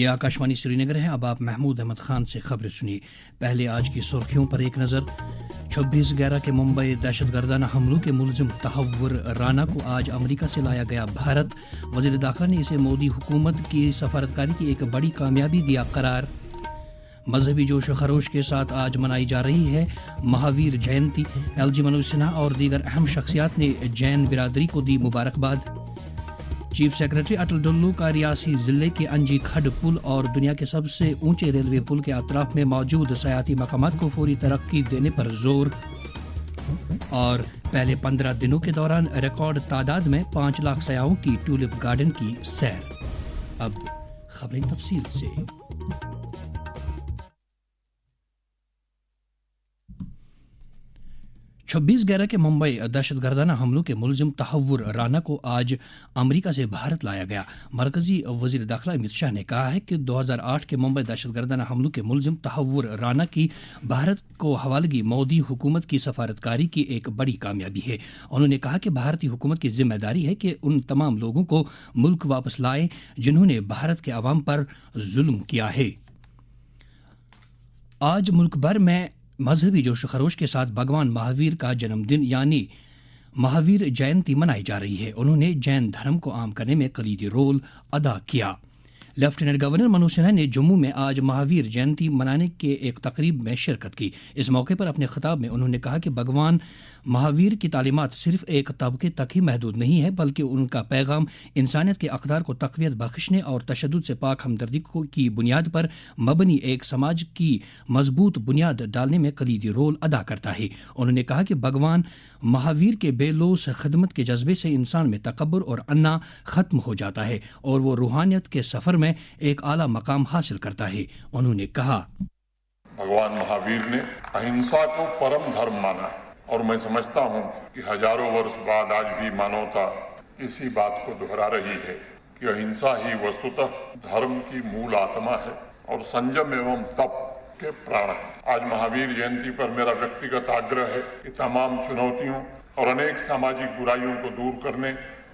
یہ آکاشوانی سری نگر ہے۔ اب آپ محمود احمد خان سے خبریں سنیے۔ پہلے آج کی سرخیوں پر ایک نظر۔ 26/11 کے ممبئی دہشت گردانہ حملوں کے ملزم تحور رانا کو آج امریکہ سے لایا گیا بھارت۔ وزیر داخلہ نے اسے مودی حکومت کی سفارتکاری کی ایک بڑی کامیابی دیا قرار۔ مذہبی جوش و خروش کے ساتھ آج منائی جا رہی ہے مہاویر جینتی۔ ایل جی منوج سنہا اور دیگر اہم شخصیات نے جین برادری کو دی مبارکباد۔ چیف سیکرٹری اٹل ڈلو کا ریاسی ضلع کے انجی کھڈ پل اور دنیا کے سب سے اونچے ریلوے پل کے اطراف میں موجود سیاحتی مقامات کو فوری ترقی دینے پر زور۔ اور پہلے 15 دنوں کے دوران ریکارڈ تعداد میں 5 لاکھ سیاحوں کی ٹولپ گارڈن کی سیر۔ اب خبریں تفصیل سے۔ 26/11 کے ممبئی دہشت گردانہ حملوں کے ملزم تحور رانا کو آج امریکہ سے بھارت لایا گیا۔ مرکزی وزیر داخلہ امت شاہ نے کہا ہے کہ 2008 کے ممبئی دہشت گردانہ حملوں کے ملزم تحور رانا کی بھارت کو حوالگی مودی حکومت کی سفارتکاری کی ایک بڑی کامیابی ہے۔ انہوں نے کہا کہ بھارتی حکومت کی ذمہ داری ہے کہ ان تمام لوگوں کو ملک واپس لائیں جنہوں نے بھارت کے عوام پر ظلم کیا ہے۔ آج ملک بھر میں مذہبی جوش و خروش کے ساتھ بھگوان مہاویر کا جنم دن یعنی مہاویر جینتی منائی جا رہی ہے۔ انہوں نے جین دھرم کو عام کرنے میں کلیدی رول ادا کیا۔ لیفٹیننٹ گورنر منوج سنہا نے جموں میں آج مہاویر جینتی منانے کے ایک تقریب میں شرکت کی۔ اس موقع پر اپنے خطاب میں انہوں نے کہا کہ بھگوان مہاویر کی تعلیمات صرف ایک طبقے تک ہی محدود نہیں ہے بلکہ ان کا پیغام انسانیت کے اقدار کو تقویت بخشنے اور تشدد سے پاک ہمدردی کی بنیاد پر مبنی ایک سماج کی مضبوط بنیاد ڈالنے میں کلیدی رول ادا کرتا ہے۔ انہوں نے کہا کہ بھگوان مہاویر کے بے لوث خدمت کے جذبے سے انسان میں تکبر اور انا ختم ہو جاتا ہے اور وہ روحانیت کے سفر میں ایک اعلیٰ مقام حاصل کرتا ہے۔ انہوں نے کہا بھگوان مہاویر نے اہنسا کو پرم دھرم مانا اور میں سمجھتا ہوں کہ ہزاروں برس بعد آج بھی مانوتا اسی بات کو دہرا رہی ہے کہ اہنسا ہی وستوتہ دھرم کی مول آتما ہے اور سنجم ایوم تپ کے پران ہے۔ آج مہاویر جینتی پر میرا ویکتیگت آگرہ ہے کہ تمام چنوتیوں اور انیک ساماجک برائیوں کو دور کرنے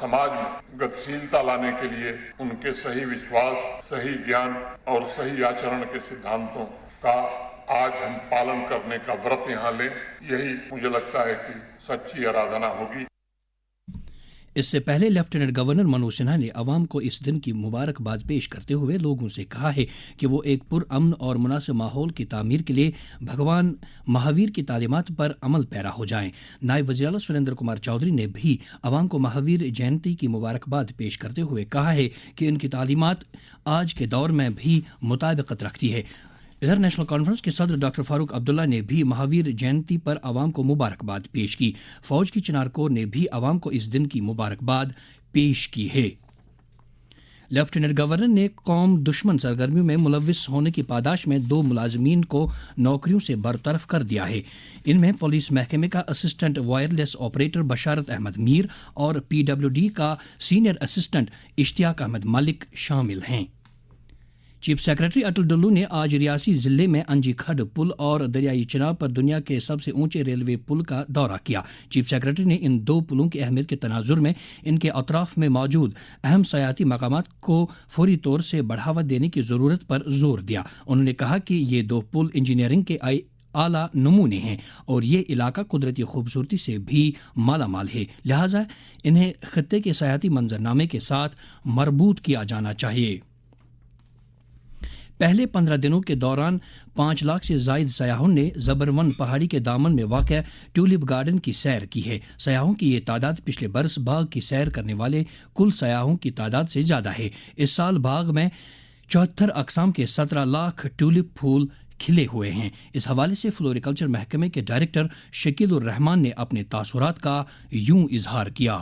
سماج میں گتشیلتا لانے کے لیے ان کے صحیح وشواس، صحیح گیان اور صحیح آچرن کے سدھانتوں کا آج ہم پالن کرنے کا ورت یہاں لیں۔ یہی مجھے لگتا ہے کہ سچی آرادھنا ہوگی۔ اس سے پہلے لیفٹیننٹ گورنر منوج سنہا نے عوام کو اس دن کی مبارکباد پیش کرتے ہوئے لوگوں سے کہا ہے کہ وہ ایک پرامن اور مناسب ماحول کی تعمیر کے لیے بھگوان مہاویر کی تعلیمات پر عمل پیرا ہو جائیں۔ نائب وزیر اعلیٰ سریندر کمار چودھری نے بھی عوام کو مہاویر جینتی کی مبارکباد پیش کرتے ہوئے کہا ہے کہ ان کی تعلیمات آج کے دور میں بھی مطابقت رکھتی ہے۔ ادھر نیشنل کانفرنس کے صدر ڈاکٹر فاروق عبداللہ نے بھی مہاویر جینتی پر عوام کو مبارکباد پیش کی۔ فوج کی چنار کور نے بھی عوام کو اس دن کی مبارکباد پیش کی ہے۔ لیفٹیننٹ گورنر نے قوم دشمن سرگرمیوں میں ملوث ہونے کی پاداش میں 2 ملازمین کو نوکریوں سے برطرف کر دیا ہے۔ ان میں پولیس محکمے کا اسسٹنٹ وائرلیس آپریٹر بشارت احمد میر اور PWD کا سینئر اسسٹنٹ اشتیاق احمد ملک شامل ہیں۔ چیف سیکرٹری اٹل ڈلو نے آج ریاسی ضلع میں انجی کھڈ پل اور دریائی چناب پر دنیا کے سب سے اونچے ریلوے پل کا دورہ کیا۔ چیف سیکرٹری نے ان 2 پلوں کی اہمیت کے تناظر میں ان کے اطراف میں موجود اہم سیاحتی مقامات کو فوری طور سے بڑھاوا دینے کی ضرورت پر زور دیا۔ انہوں نے کہا کہ یہ 2 پل انجینئرنگ کے اعلیٰ نمونے ہیں اور یہ علاقہ قدرتی خوبصورتی سے بھی مالا مال ہے، لہٰذا انہیں خطے کے سیاحتی منظرنامے کے ساتھ مربوط کیا جانا چاہیے۔ پہلے 15 دنوں کے دوران 5 لاکھ سے زائد سیاحوں نے زبرون پہاڑی کے دامن میں واقع ٹولپ گارڈن کی سیر کی ہے۔ سیاحوں کی یہ تعداد پچھلے برس باغ کی سیر کرنے والے کل سیاحوں کی تعداد سے زیادہ ہے۔ اس سال باغ میں 74 اقسام کے 17 لاکھ ٹولپ پھول کھلے ہوئے ہیں۔ اس حوالے سے فلوریکلچر محکمے کے ڈائریکٹر شکیل الرحمان نے اپنے تاثرات کا یوں اظہار کیا۔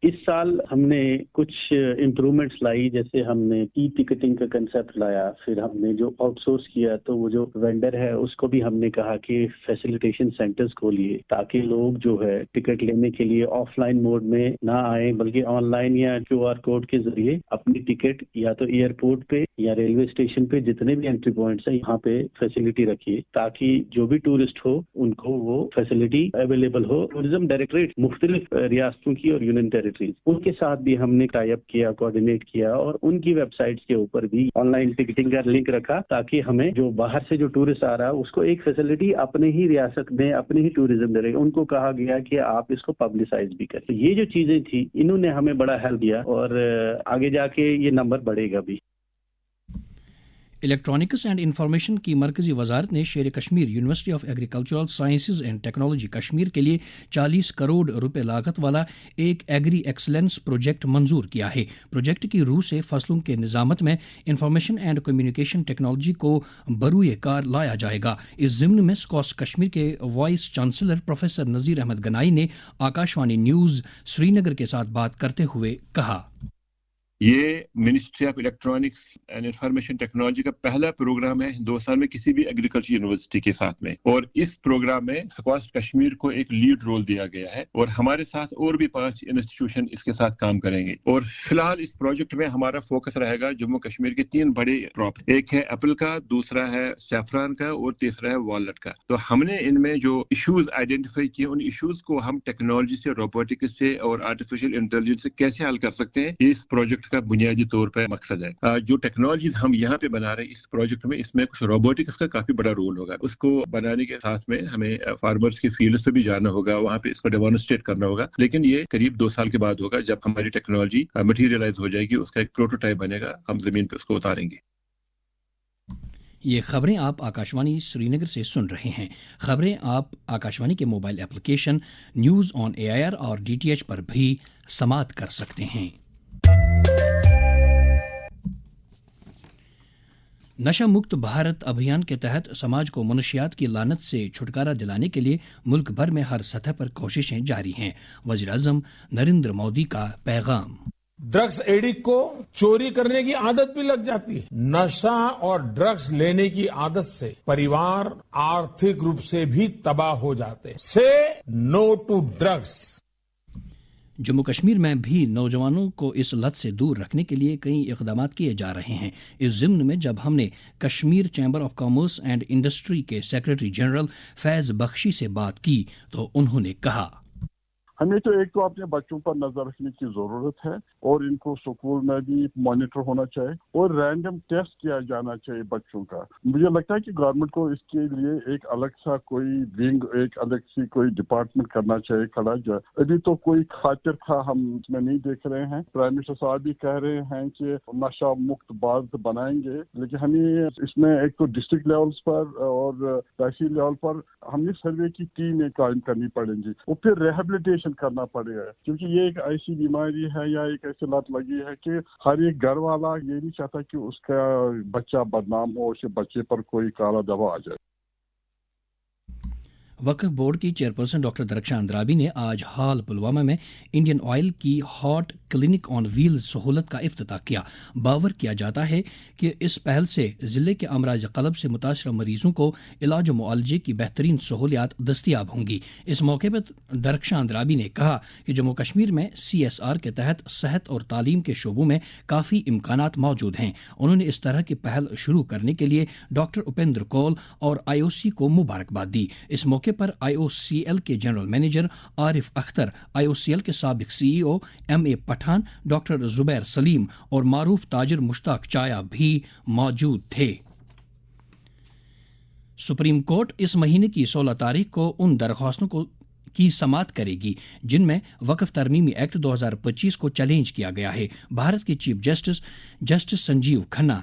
اس سال ہم نے کچھ امپرومنٹس لائی، جیسے ہم نے ای ٹکٹنگ کا کنسیپٹ لایا، پھر ہم نے جو آؤٹ سورس کیا تو وہ جو وینڈر ہے اس کو بھی ہم نے کہا کہ فیسیلیٹیشن سینٹرز کھولیے تاکہ لوگ جو ہے ٹکٹ لینے کے لیے آف لائن موڈ میں نہ آئیں بلکہ آن لائن یا QR کوڈ کے ذریعے اپنی ٹکٹ یا تو ایئرپورٹ پہ یا ریلوے اسٹیشن پہ جتنے بھی انٹری پوائنٹس ہیں یہاں پہ فیسلٹی رکھیے تاکہ جو بھی ٹورسٹ ہو ان کو وہ فیسلٹی اویلیبل ہو۔ ٹورزم ڈائریکٹریٹ مختلف ریاستوں کی اور یونین ٹیریٹری فیسلٹیز ان کے ساتھ بھی ہم نے ٹائی اپ کیا، کوآرڈینیٹ کیا اور ان کی ویب سائٹس کے اوپر بھی آن لائن ٹکٹنگ کا لنک رکھا تاکہ ہمیں جو باہر سے جو ٹورسٹ آ رہا ہے اس کو ایک فیسلٹی اپنے ہی ریاست میں اپنے ہی ٹوریزم دے رہے، ان کو کہا گیا کہ آپ اس کو پبلسائز بھی کریں. یہ جو چیزیں تھی انہوں نے ہمیں بڑا ہیلپ کیا اور آگے جا کے یہ نمبر بڑھے گا بھی. الیکٹرانکس اینڈ انفارمیشن کی مرکزی وزارت نے شیر Kashmir university of agricultural sciences and technology Kashmir کے لیے 40 کروڑ روپے لاگت والا ایک ایگری ایکسلنس پروجیکٹ منظور کیا ہے. پروجیکٹ کی روح سے فصلوں کے نظامت میں انفارمیشن اینڈ کمیونیکیشن ٹیکنالوجی کو بروئے کار لایا جائے گا. اس ضمن میں سکوس کشمیر کے vice chancellor professor Nazir Ahmad Ganai نے آکاشوانی نیوز سری نگر کے ساتھ بات کرتے ہوئے کہا، یہ ministry of electronics and information technology کا پہلا پروگرام ہے ہندوستان میں کسی بھی ایگریکلچر یونیورسٹی کے ساتھ میں، اور اس پروگرام میں سکواش کشمیر کو ایک لیڈ رول دیا گیا ہے اور ہمارے ساتھ اور بھی 5 انسٹیٹیوشن اس کے ساتھ کام کریں گے. اور فی الحال اس پروجیکٹ میں ہمارا فوکس رہے گا جموں کشمیر کے 3 بڑے کراپ، ایک ہے ایپل کا، دوسرا ہے سیفران کا اور تیسرا ہے والنٹ کا. تو ہم نے ان میں جو ایشوز آئیڈینٹیفائی کیے ان ایشوز کو ہم ٹیکنالوجی سے، روبوٹکس سے اور آرٹیفیشل انٹیلیجنس سے کیسے حل کر سکتے ہیں، اس پروجیکٹ کا بنیادی طور پہ مقصد ہے. جو ٹیکنالوجیز ہم یہاں پہ بنا رہے ہیں اس پروجیکٹ میں، اس میں کچھ روبوٹکس کا کافی بڑا رول ہوگا. اس کو بنانے کے ساتھ میں ہمیں فارمرز کی فیلڈز پہ بھی جانا ہوگا، وہاں پہ اس کو ڈیمانسٹریٹ کرنا ہوگا. لیکن یہ قریب 2 سال کے بعد ہوگا جب ہماری ٹیکنالوجی مٹیریلائز ہو جائے گی، اس کا ایک پروٹوٹائپ بنے گا، ہم زمین پہ اس کو اتاریں گے. یہ خبریں آپ آکاشوانی سری نگر سے سن رہے ہیں. خبریں آپ آکاشوانی کے mobile application news on AIR اور DTH پر بھی سماعت کر سکتے ہیں. نشہ مکت بھارت ابھیان کے تحت سماج کو منشیات کی لعنت سے چھٹکارا دلانے کے لیے ملک بھر میں ہر سطح پر کوششیں جاری ہیں. وزیر اعظم نریندر مودی کا پیغام، ڈرگس ایڈکٹ کو چوری کرنے کی عادت بھی لگ جاتی ہے. نشہ اور ڈرگس لینے کی عادت سے پریوار آرتھک روپ سے بھی تباہ ہو جاتے. سے نو ٹو ڈرگس. جموں کشمیر میں بھی نوجوانوں کو اس لت سے دور رکھنے کے لیے کئی اقدامات کیے جا رہے ہیں. اس ضمن میں جب ہم نے Kashmir chamber of commerce and industry کے سیکرٹری جنرل فیض بخشی سے بات کی تو انہوں نے کہا، ہمیں تو ایک تو اپنے بچوں پر نظر رکھنے کی ضرورت ہے اور ان کو سکول میں بھی مانیٹر ہونا چاہیے اور رینڈم ٹیسٹ کیا جانا چاہیے بچوں کا. مجھے لگتا ہے کہ گورنمنٹ کو اس کے لیے ایک الگ سا کوئی ونگ، ایک الگ سی کوئی ڈپارٹمنٹ کرنا چاہیے کھڑا جائے. ابھی تو کوئی خاطر خواہ ہم اس میں نہیں دیکھ رہے ہیں. پرائم منسٹر صاحب بھی کہہ رہے ہیں کہ نشہ مکت بھارت بنائیں گے، لیکن ہمیں اس میں ایک تو ڈسٹرکٹ لیولز پر اور تحصیل لیول پر ہمیں سروے کی ٹیمیں قائم کرنی پڑیں گی اور پھر ریہیبلیٹیشن کرنا پڑے گا، کیونکہ یہ ایک ایسی بیماری ہے یا ایک ایسی لت لگی ہے کہ ہر ایک گھر والا یہ نہیں چاہتا کہ اس کا بچہ بدنام ہو، اس کے بچے پر کوئی کالا دوا آ جائے. وقف بورڈ کی چیئرپرسن ڈاکٹر درخشاں اندرابی نے آج حال پلوامہ میں انڈین آئل کی ہاٹ کلینک آن ویل سہولت کا افتتاح کیا. باور کیا جاتا ہے کہ اس پہل سے ضلع کے امراض قلب سے متاثرہ مریضوں کو علاج و معالجے کی بہترین سہولیات دستیاب ہوں گی. اس موقع پر درخشاں اندرابی نے کہا کہ جموں کشمیر میں CSR کے تحت صحت اور تعلیم کے شعبوں میں کافی امکانات موجود ہیں. انہوں نے اس طرح کی پہل شروع کرنے کے لیے ڈاکٹر اپیندر کول اور IOC کو مبارکباد دی. اس موقع پر IOCL کے جنرل مینیجر عارف اختر، IOCL کے سابق CEO MA پٹھان، ڈاکٹر زبیر سلیم اور معروف تاجر مشتاق چایا بھی موجود تھے. سپریم کورٹ اس مہینے کی 16 تاریخ کو ان درخواستوں کی سماعت کرے گی جن میں وقف ترمیمی ایکٹ 2025 کو چیلنج کیا گیا ہے. بھارت کے chief justice Sanjeev Khanna,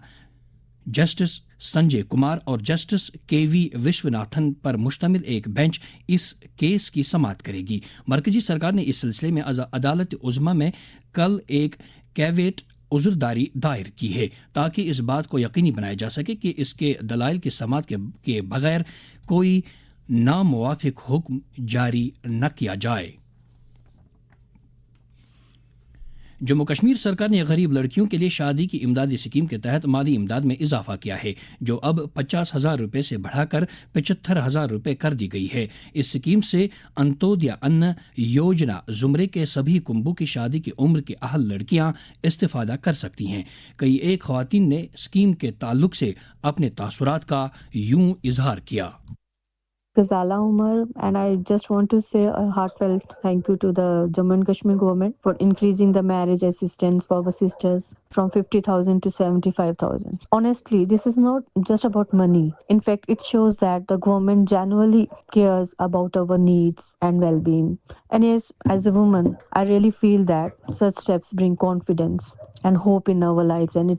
justice Sanjay Kumar اور جسٹس KV وشوناتھن پر مشتمل ایک بینچ اس کیس کی سماعت کرے گی. مرکزی سرکار نے اس سلسلے میں عدالت عظمیٰ میں کل ایک کیویٹ عذرداری دائر کی ہے تاکہ اس بات کو یقینی بنایا جا سکے کہ اس کے دلائل کی سماعت کے بغیر کوئی ناموافق حکم جاری نہ کیا جائے. جموں کشمیر سرکار نے غریب لڑکیوں کے لیے شادی کی امدادی اسکیم کے تحت مالی امداد میں اضافہ کیا ہے جو اب 50,000 روپے سے بڑھا کر 75,000 روپے کر دی گئی ہے. اس اسکیم سے انتودیا ان یوجنا زمرے کے سبھی کنبوں کی شادی کی عمر کی اہل لڑکیاں استفادہ کر سکتی ہیں. کئی ایک خواتین نے اسکیم کے تعلق سے اپنے تاثرات کا یوں اظہار کیا. Ghazala Umar, and I just want to say a heartfelt thank you to the Jammu and Kashmir government for increasing the marriage assistance for our sisters from 50,000 to 75,000. Honestly, this is not just about money. In fact, it shows that the government genuinely cares about our needs and well-being. And yes, as a woman, I really feel that such steps bring confidence and hope in our lives, and it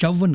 54